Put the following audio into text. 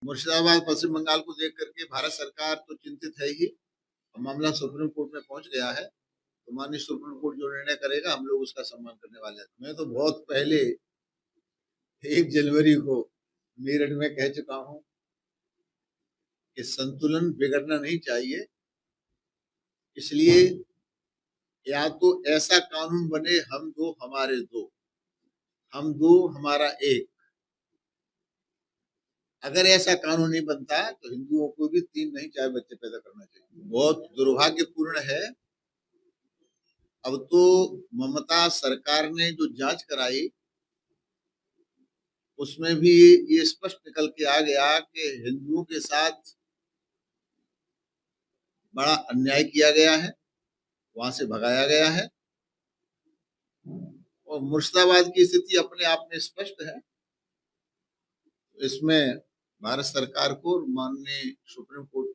मुर्शिदाबाद पश्चिम बंगाल को देख करके भारत सरकार तो चिंतित है ही। मामला सुप्रीम कोर्ट में पहुंच गया है, तो माननीय सुप्रीम कोर्ट जो निर्णय करेगा हम लोग उसका सम्मान करने वाले हैं। मैं तो बहुत पहले 1 जनवरी को मेरठ में कह चुका हूं कि संतुलन बिगड़ना नहीं चाहिए, इसलिए या तो ऐसा कानून बने हम दो हमारे दो, हम दो हमारा एक। अगर ऐसा कानून नहीं बनता तो हिंदुओं को भी 3 नहीं 4 बच्चे पैदा करना चाहिए। बहुत दुर्भाग्यपूर्ण है। अब तो ममता सरकार ने जो जांच कराई उसमें भी ये स्पष्ट निकल के आ गया कि हिंदुओं के साथ बड़ा अन्याय किया गया है, वहां से भगाया गया है। और मुर्शिदाबाद की स्थिति अपने आप में स्पष्ट है। इसमें भारत सरकार को माननीय सुप्रीम कोर्ट